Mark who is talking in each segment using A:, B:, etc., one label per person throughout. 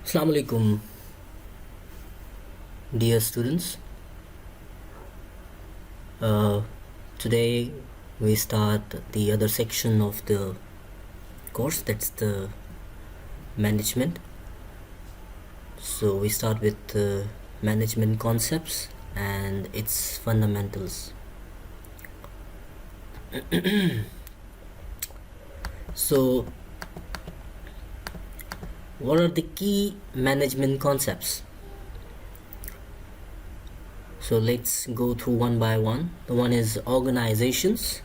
A: Assalamu alaikum, dear students. Today we start the other section of the course, that's the management. So we start with management concepts and its fundamentals. So what are the key management concepts? So let's go through one by one. The one is organizations,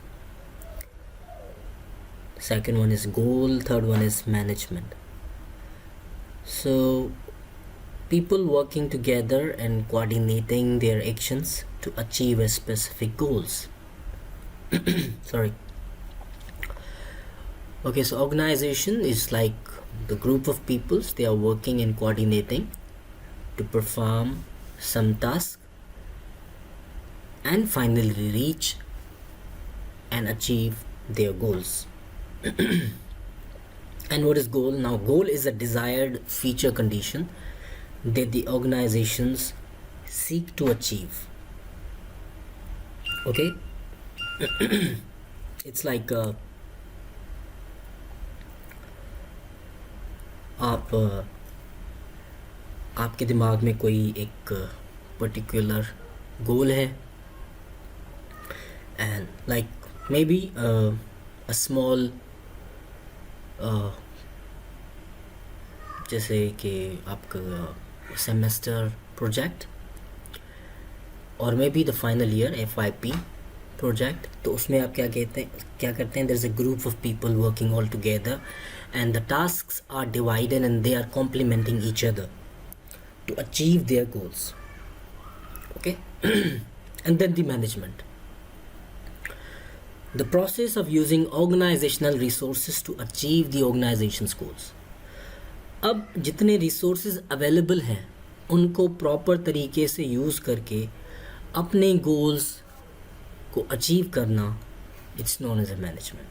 A: second one is goal, third one is management. So people working together and coordinating their actions to achieve a specific goals. Sorry. Okay, so organization is like the group of peoples, they are working and coordinating to perform some task and finally reach and achieve their goals. And what is goal? Now goal is a desired feature condition that the organizations seek to achieve. Okay. It's like आपके दिमाग में कोई एक particular goal है and like maybe a small जैसे कि आपका semester project और maybe the final year FYP project. तो उसमें आप क्या करते हैं, there's a group of people working all together and the tasks are divided and they are complementing each other to achieve their goals. Okay. And then the management, the process of using organizational resources to achieve the organization's goals. अब जितने resources available हैं उनको proper तरीके से use करके अपने goals को achieve करना, it's known as a management.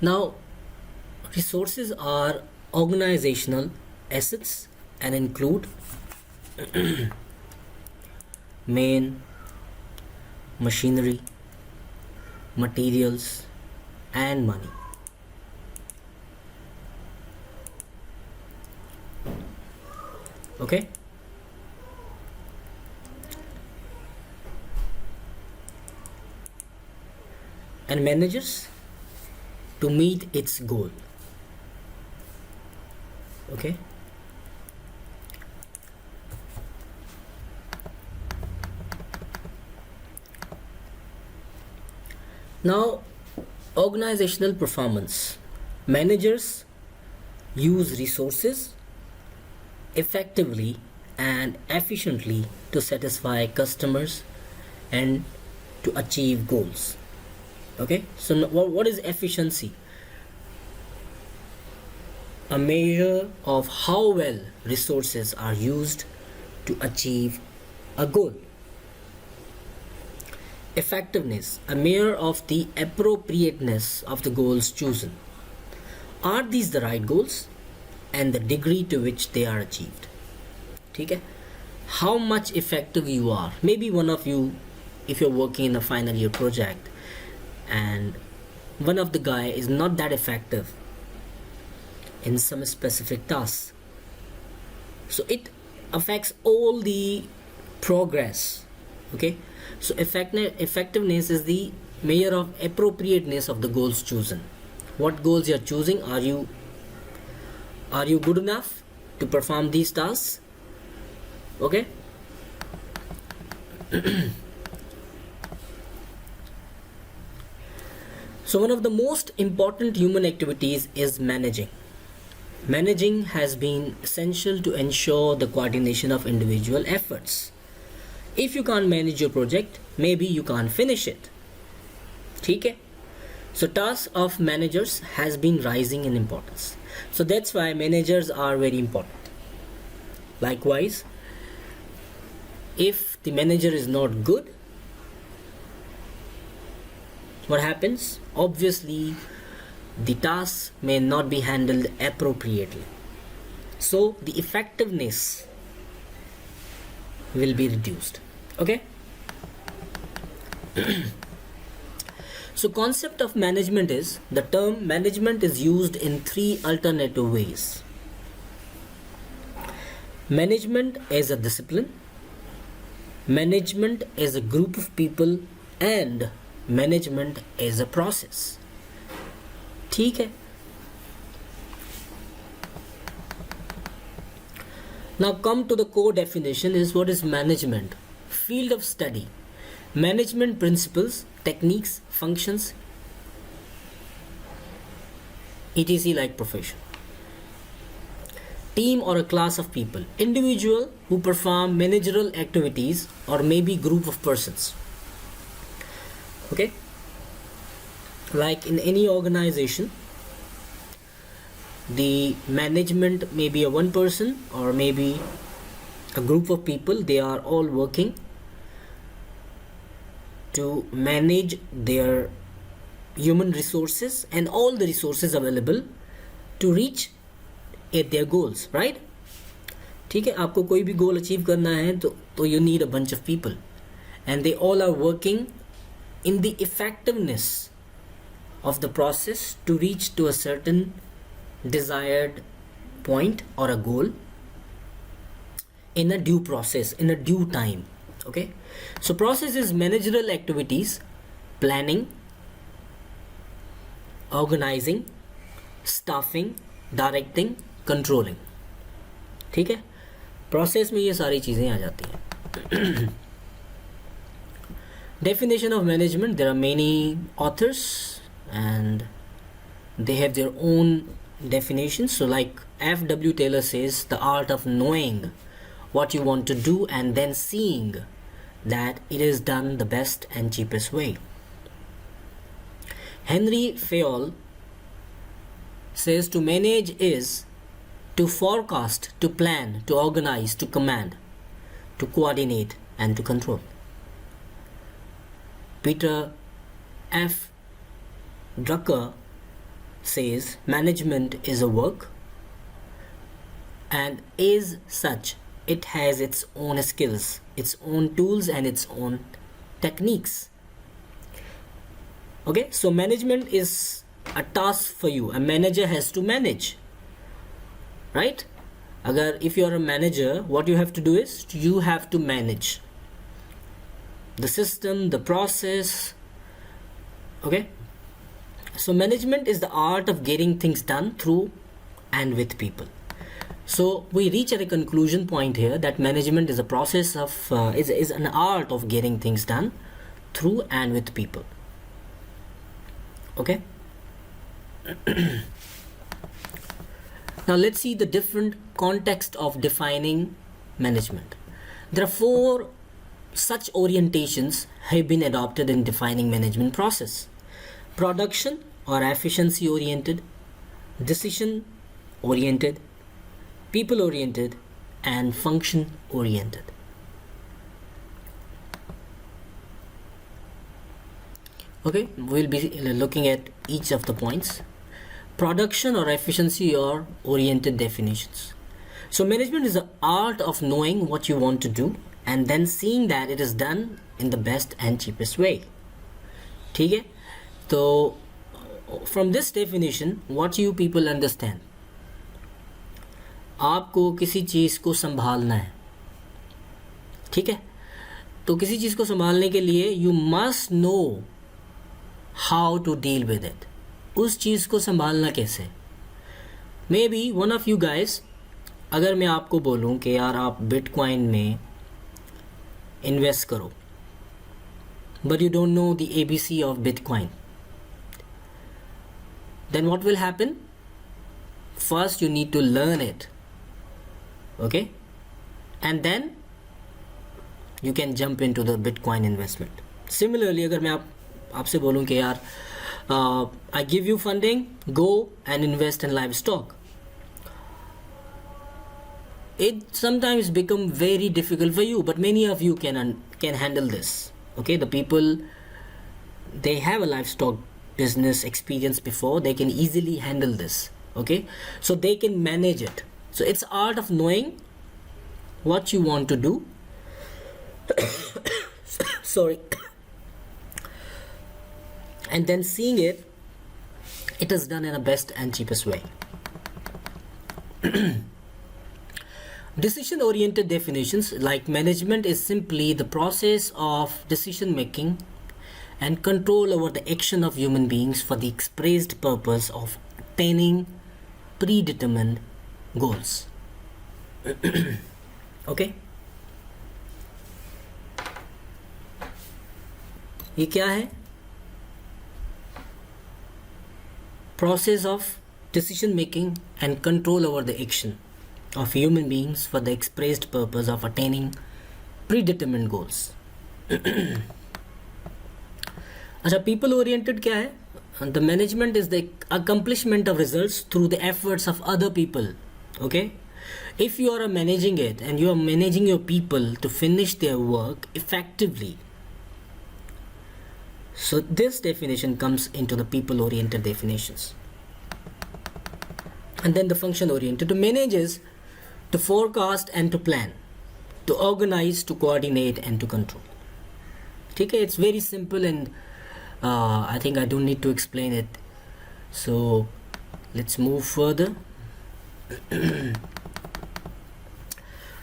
A: Now resources are organizational assets and include main, machinery, materials and money. Okay. And managers to meet its goal. Okay. Now organizational performance. Managers use resources effectively and efficiently to satisfy customers and to achieve goals. Okay, so what is efficiency? A measure of how well resources are used to achieve a goal. Effectiveness, a measure of the appropriateness of the goals chosen. Are these the right goals and the degree to which they are achieved? Okay? How much effective you are. Maybe one of you, if you're working in a final year project and one of the guy is not that effective in some specific tasks, so it affects all the progress. Okay, so effectiveness is the measure of appropriateness of the goals chosen. What goals you are choosing? Are you good enough to perform these tasks? Okay. So one of the most important human activities is managing. Managing has been essential to ensure the coordination of individual efforts. If you can't manage your project, maybe you can't finish it. Okay? So tasks of managers has been rising in importance. So that's why managers are very important. Likewise, if the manager is not good, what happens? Obviously the task may not be handled appropriately. So the effectiveness will be reduced. Okay. So concept of management is, the term management is used in three alternative ways. Management as a discipline, management as a group of people, and management as a process. ठीक है. Now come to the core definition is what is management. Field of study. Management principles, techniques, functions, etc. like profession. Team or a class of people. Individual who perform managerial activities or maybe group of persons. Okay. Like in any organization, the management may be a one person or maybe a group of people. They are all working to manage their human resources and all the resources available to reach at their goals, right? ठीक है, आपको कोई भी goal achieve करना है तो you need a bunch of people and they all are working in the effectiveness of the process to reach to a certain desired point or a goal in a due process, in a due time. Okay, so process is managerial activities, planning, organizing, staffing, directing, controlling. ठीक है, process में ये सारी चीजें आ जाती हैं. Definition of management, there are many authors and they have their own definitions. So like F.W. Taylor says, the art of knowing what you want to do and then seeing that it is done the best and cheapest way. Henry Fayol says to manage is to forecast, to plan, to organize, to command, to coordinate and to control. Peter F. Drucker says management is a work and is such it has its own skills, its own tools and its own techniques. Okay, so management is a task for you. A manager has to manage, right? If you are a manager, what you have to do is you have to manage the system, the process. Okay, so management is the art of getting things done through and with people. So we reach at a conclusion point here that management is a process of is an art of getting things done through and with people. Okay. Now let's see the different context of defining management. There are 4 such orientations have been adopted in defining management process: production or efficiency oriented, decision oriented, people oriented, and function oriented. Okay, we'll be looking at each of the points. Production or efficiency or oriented definitions. So management is the art of knowing what you want to do and then seeing that it is done in the best and cheapest way. ठीक है? So from this definition, what you people understand? आपको किसी चीज़ को संभालना है, ठीक है? तो किसी चीज़ को संभालने के लिए you must know how to deal with it. उस चीज़ को संभालना कैसे? Maybe one of you guys, अगर मैं आपको बोलूं कि यार आप बिटकॉइन में इन्वेस्ट करो, but you don't know the ABC of Bitcoin, then what will happen? First you need to learn it, okay, and then you can jump into the Bitcoin investment. Similarly, अगर मैं आपसे बोलूं कि यार I give you funding, go and invest in livestock, it sometimes become very difficult for you, but many of you can handle this. Okay, the people, they have a livestock business experience before, they can easily handle this. Okay, so they can manage it. So it's art of knowing what you want to do. Sorry. And then seeing it is done in the best and cheapest way. Decision-oriented definitions, like management, is simply the process of decision making and control over the action of human beings for the expressed purpose of attaining predetermined goals. Okay, ये क्या है? Process of decision making and control over the action of human beings for the expressed purpose of attaining predetermined goals. अच्छा, people oriented क्या है? The management is the accomplishment of results through the efforts of other people. Okay, if you are managing it and you are managing your people to finish their work effectively, so this definition comes into the people oriented definitions. And then the function oriented, to manage is to forecast and to plan, to organize, to coordinate and to control. Okay, it's very simple, and I think I don't need to explain it. So let's move further.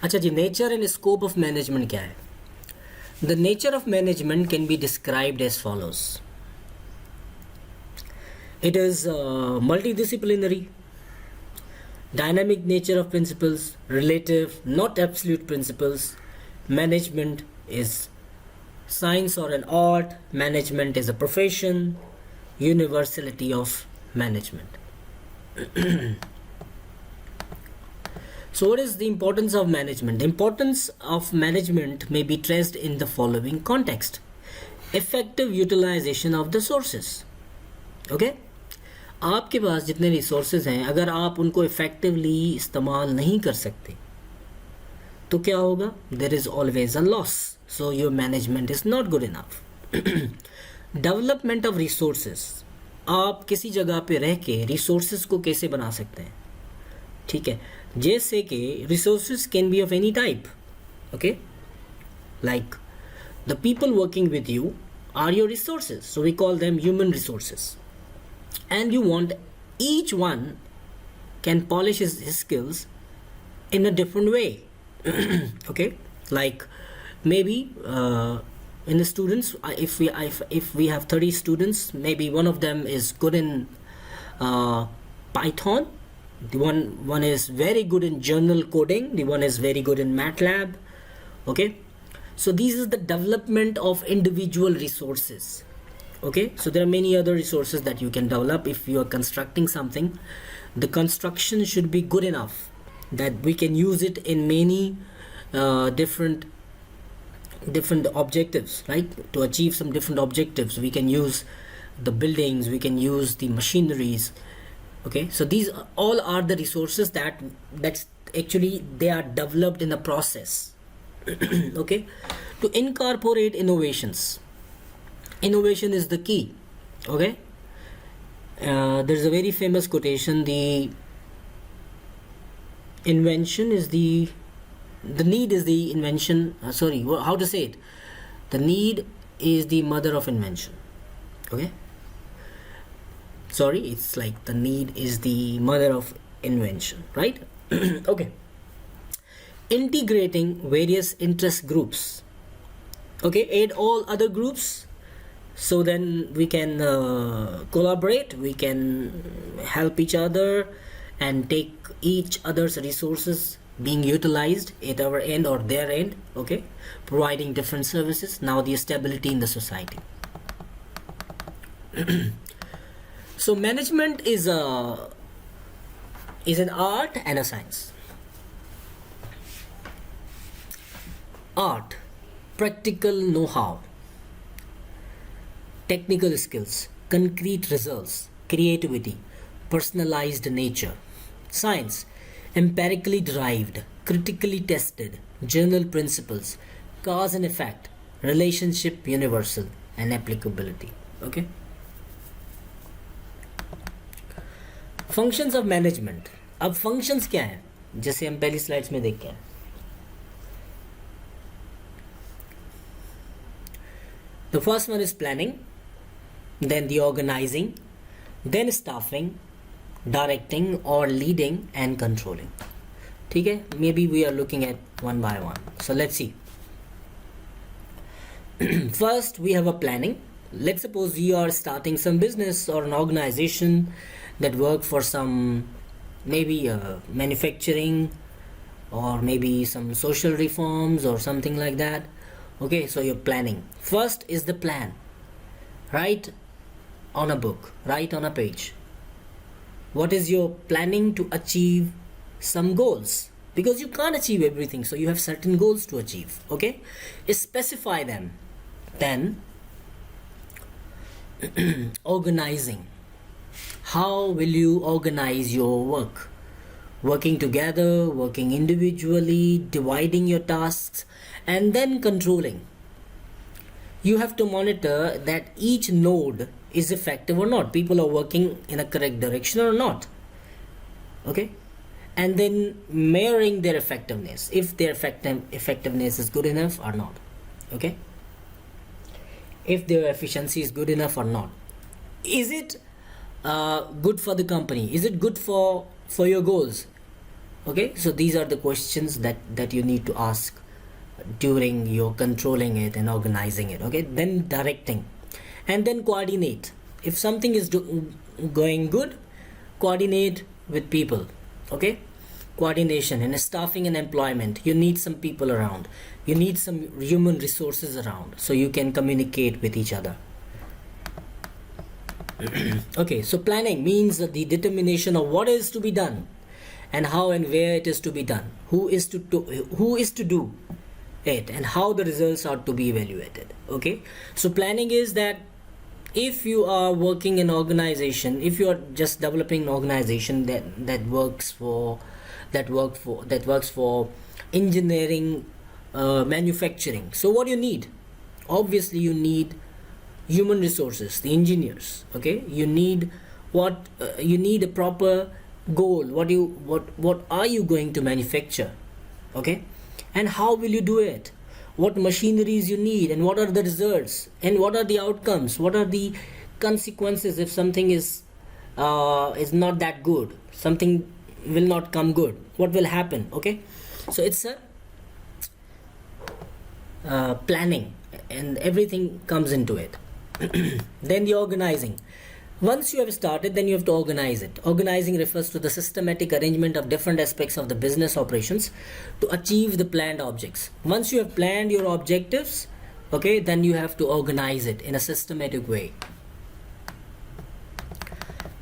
A: अच्छा जी, nature and scope of management क्या है? The nature of management can be described as follows. It is multidisciplinary, dynamic nature of principles, relative, not absolute principles. Management is science or an art. Management is a profession. Universality of management. So what is the importance of management? The importance of management may be traced in the following context. Effective utilization of the sources. Okay? आपके पास जितने resources हैं, अगर आप उनको effectively इस्तेमाल नहीं कर सकते तो क्या होगा? There is always a loss. So your management is not good enough. Development of resources, आप किसी जगह पे रह के रिसोर्सेज को कैसे बना सकते हैं? ठीक है, जैसे कि resources can be of any type. Okay, like the people working with you are your resources, so we call them human resources. And you want each one can polish his skills in a different way. Okay, like maybe in the students, if we have 30 students, maybe one of them is good in Python, the one is very good in journal coding, the one is very good in MATLAB. Okay, so these is the development of individual resources. Okay, so there are many other resources that you can develop. If you are constructing something, the construction should be good enough that we can use it in many different objectives, right? To achieve some different objectives, we can use the buildings, we can use the machineries. Okay, so these all are the resources that's actually they are developed in the process. Okay, to incorporate innovations. Innovation is the key. Okay, there's a very famous quotation: the invention is the need is the invention. Sorry, how to say it? The need is the mother of invention. Okay, sorry, it's like the need is the mother of invention, right? Okay, integrating various interest groups. Okay, add all other groups. So then we can collaborate, we can help each other and take each other's resources being utilized at our end or their end. Okay, providing different services. Now the stability in the society. So management is an art and a science. Art, practical know-how, technical skills, concrete results, creativity, personalized nature. Science, empirically derived, critically tested, general principles, cause and effect, relationship, universal, and applicability. Okay. Functions of management. अब functions क्या है, जैसे हम पहली slides में देखते हैं. The first one is planning, then the organizing, then staffing, directing or leading and controlling. ठीक है, maybe we are looking at one by one. So let's see. First we have a planning. Let's suppose you are starting some business or an organization that work for some maybe manufacturing or maybe some social reforms or something like that. Okay, so you're planning. First is the plan. Write on a book, write on a page. What is your planning to achieve some goals? Because you can't achieve everything, so you have certain goals to achieve. Okay, specify them. Then organizing. How will you organize your work? Working together, working individually, dividing your tasks, and then controlling. You have to monitor that each node is effective or not. People are working in a correct direction or not. Okay, and then measuring their effectiveness, if their effectiveness is good enough or not. Okay, if their efficiency is good enough or not. Is it good for the company? Is it good for your goals? Okay, so these are the questions that you need to ask during your controlling it and organizing it. Okay, then directing, and then coordinate. If something is going good, coordinate with people. Okay, coordination and staffing and employment. You need some people around, you need some human resources around, so you can communicate with each other. Okay, so planning means the determination of what is to be done and how and where it is to be done, who is to do it, and how the results are to be evaluated. Okay, so planning is that if you are working in organization, if you are just developing an organization that works for engineering, manufacturing, so what you need, obviously you need human resources, the engineers. Okay, you need you need a proper goal. What are you going to manufacture? Okay, and how will you do it? What machineries you need, and what are the results, and what are the outcomes, what are the consequences if something is not that good, something will not come good, what will happen? Okay, so it's a planning, and everything comes into it. Then the organizing. Once you have started, then you have to organize it. Organizing refers to the systematic arrangement of different aspects of the business operations to achieve the planned objects. Once you have planned your objectives, okay, then you have to organize it in a systematic way.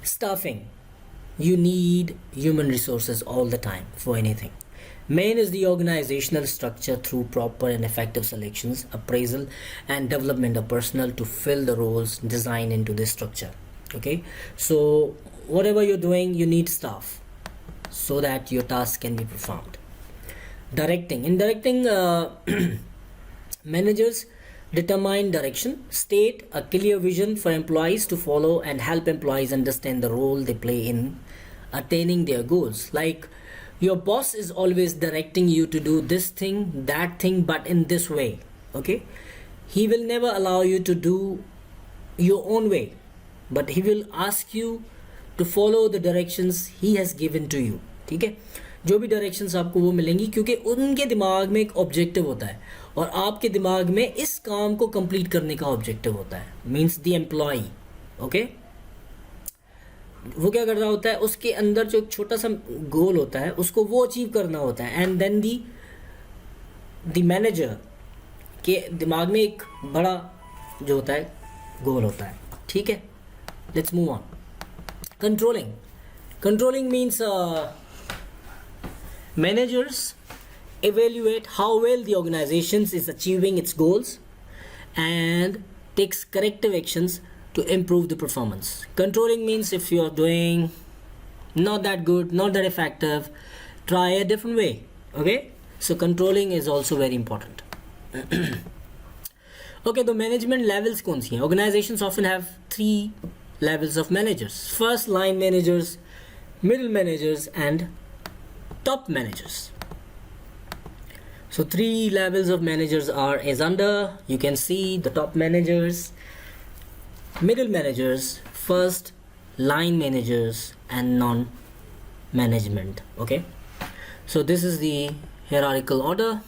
A: Staffing. You need human resources all the time for anything. Main is the organizational structure through proper and effective selections, appraisal, and development of personnel to fill the roles designed into this structure. Okay, so whatever you're doing, you need staff so that your task can be performed. Directing. In directing, managers determine direction, state a clear vision for employees to follow, and help employees understand the role they play in attaining their goals. Like, your boss is always directing you to do this thing, that thing, but in this way. Okay, he will never allow you to do your own way, but he will ask you to follow the directions he has given to you. ठीक है, जो भी directions आपको वो मिलेंगी, क्योंकि उनके दिमाग में एक ऑब्जेक्टिव होता है और आपके दिमाग में इस काम को कंप्लीट करने का ऑब्जेक्टिव होता है. Means the employ. ओके, वो क्या कर रहा होता है, उसके अंदर जो एक छोटा सा गोल होता है उसको वो अचीव करना होता है. एंड देन द मैनेजर के दिमाग में एक बड़ा जो होता है गोल होता है. ठीक है, let's move on. Controlling means managers evaluate how well the organization is achieving its goals and takes corrective actions to improve the performance. Controlling means if you are doing not that good, not that effective, try a different way. Okay, so controlling is also very important. Okay, the management levels कौन सी हैं? Organizations often have 3 levels of managers. First line managers, middle managers, and top managers. So 3 levels of managers are as under. You can see the top managers, middle managers, first line managers, and non-management. Okay, so this is the hierarchical order.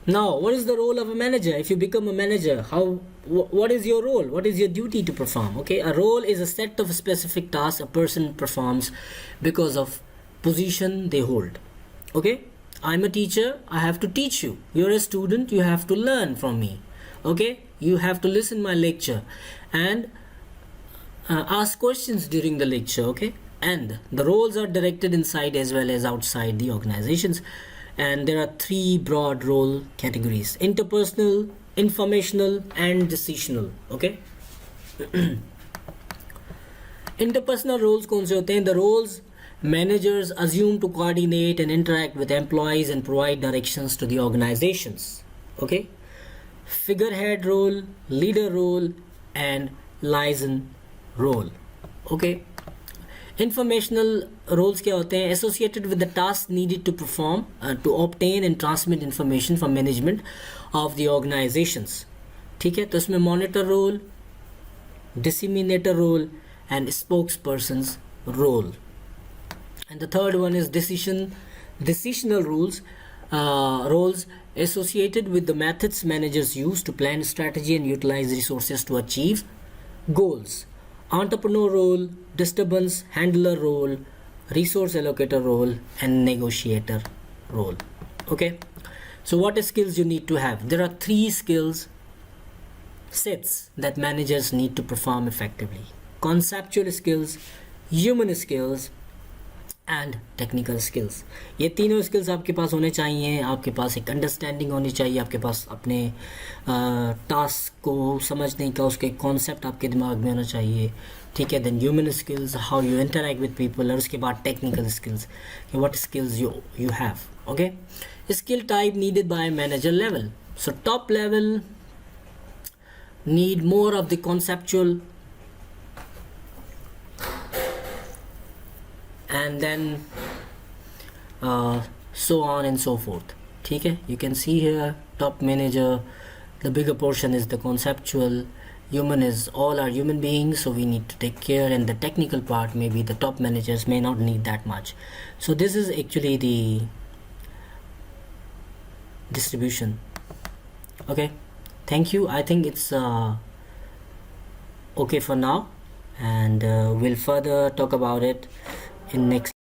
A: Now, what is the role of a manager? If you become a manager, what is your role? What is your duty to perform? Okay, a role is a set of specific tasks a person performs because of position they hold. Okay, I'm a teacher, I have to teach you. You're a student, you have to learn from me. Okay, you have to listen my lecture and ask questions during the lecture. Okay, and the roles are directed inside as well as outside the organizations, and there are 3 broad role categories: interpersonal, informational, and decisional. Okay. Interpersonal roles कौन से होते हैं? The roles managers assume to coordinate and interact with employees and provide directions to the organizations. Okay, figurehead role, leader role, and liaison role. Okay, informational roles क्या होते हैं? Associated with the tasks needed to perform to obtain and transmit information from management of the organizations. ठीक है, तो इसमें monitor role, disseminator role, and spokesperson's role. And the third one is decisional roles associated with the methods managers use to plan strategy and utilize resources to achieve goals. Entrepreneur role, disturbance handler role, resource allocator role, and negotiator role. Okay, so what skills you need to have? There are 3 skills sets that managers need to perform effectively: conceptual skills, human skills, and technical skills. ये तीनों skills आपके पास होने चाहिए. आपके पास एक understanding होनी चाहिए, आपके पास अपने टास्क को समझने का उसके कॉन्सेप्ट आपके दिमाग में होना चाहिए. ठीक है, then human skills, how you interact with people, और उसके बाद technical skills, what skills you have. Okay, skill type needed by manager level. So top level need more of the conceptual, and then so on and so forth. ठीक है, you can see here top manager, the bigger portion is the conceptual, human is all are human beings, so we need to take care, and the technical part maybe the top managers may not need that much. So this is actually the distribution. Okay, thank you. I think it's okay for now, and we'll further talk about it in next